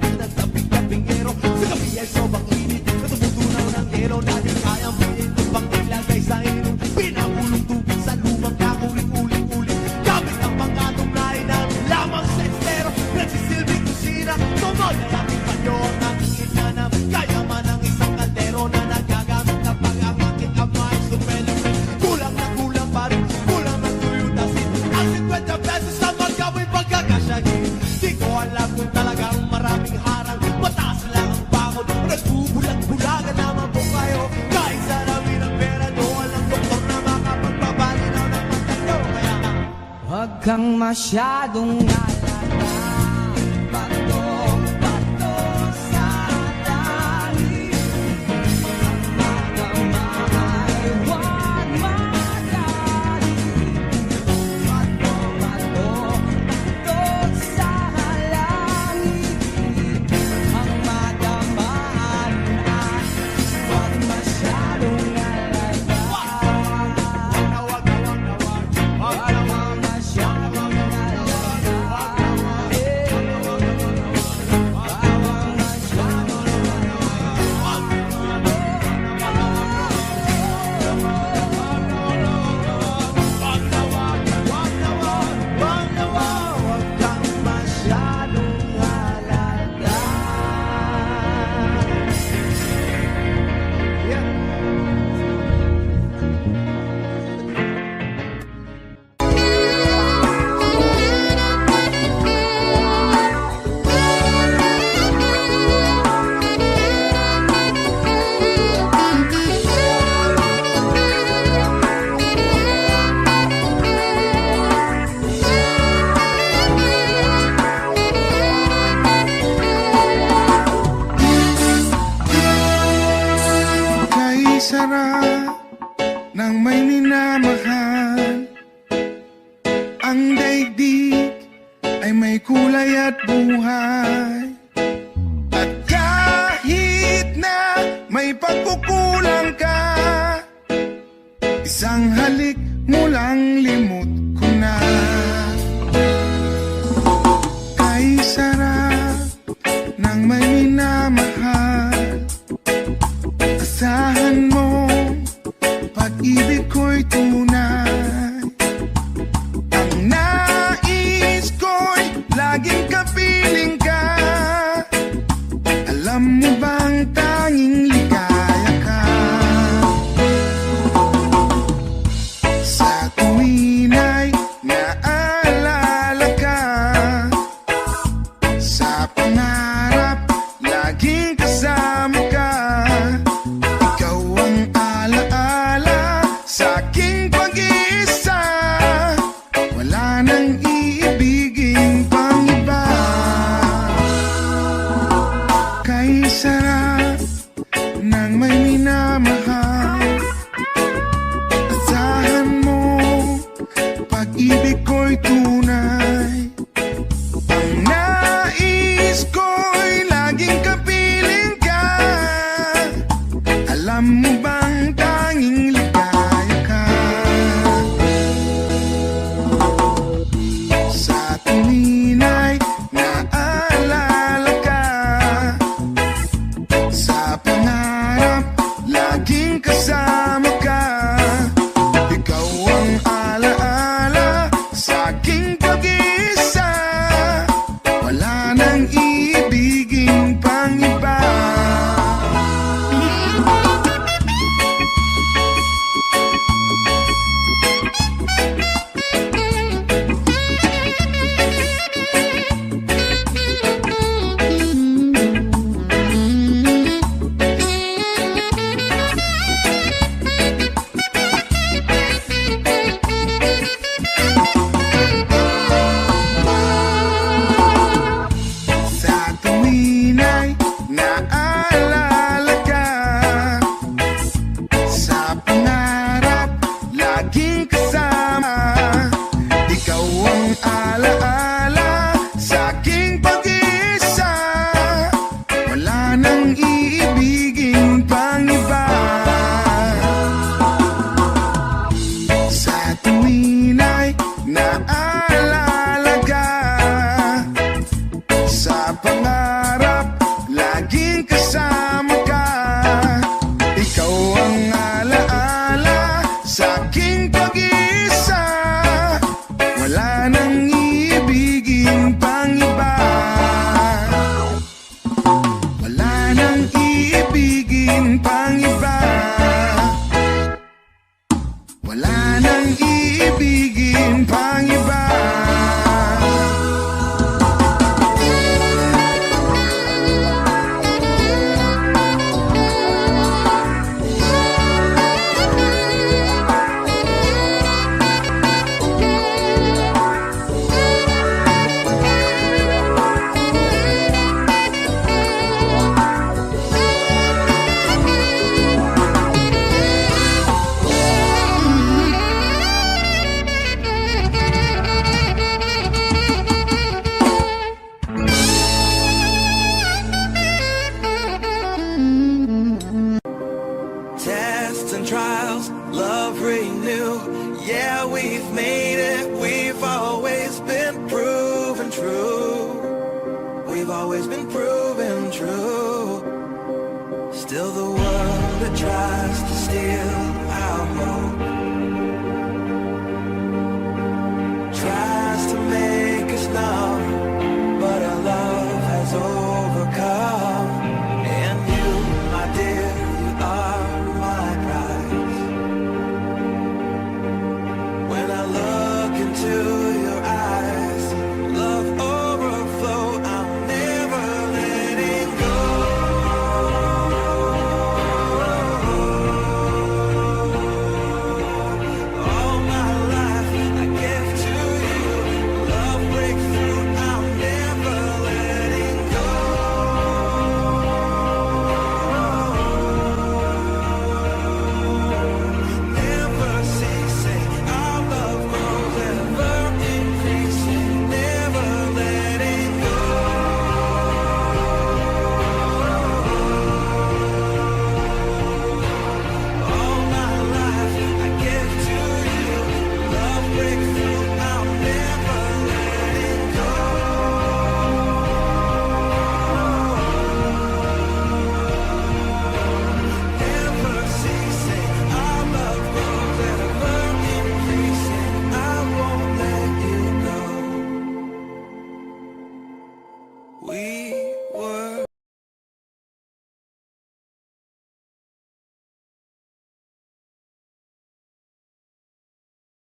Speaker 2: pinagtaping-taping ero. Sa gabi ay sobrang init, natumutunaw ng gelo na di kayang pilit upang ilagay sa ilong. Pinagulong tubig sa lumang kakuling ulit-ulit, gamit ang mga tumnay na lamang sa estero. Nagsisilbing kusina, tumoy ang aking panyo, ang aking inanam. Kaya man ang isang kaldero na nagagamit na pag ang aking amay supelemen. Kulang na kulang pa rin, kulang na tuyot asin. Ang 50 pesos na magkawin pagkakasyahin. Di ko alam kung talagang maraming harang, mataas lang ang bakod, nagbubulag-bulagan naman po kayo. Kahit sa dami ng pera nyo, walang doktor na makapagpabalinaw ng mata nyo. Kaya huwag kang masyadong alala. Bato sa dahil ang magmamahal, huwag madali. Bato sa langit, ang madamaan at huwag masyadong alala. Huwag masyadong
Speaker 1: Kay sarap ng may minamahal, ang daigdig ay may kulay at buhay. At kahit na may pagkukulang ka, isang halik mo lang limot ko na. Kay sarap ng may minamahal, asahan mo, pag-ibig ko'y tunay. Ang nais ko'y laging kapiling ka. Alam mo bang tanging ligaya ka sa tuwin ay naalala ka. Sa pangarap, laging kasama ka. Ikaw ang alaala sa aking pag-iisa. Wala nang iibigin pang iba. Kay sarap
Speaker 8: Yeah, we've made it, we've always been proven true. We've always been proven true. Still the world that tries to steal our hope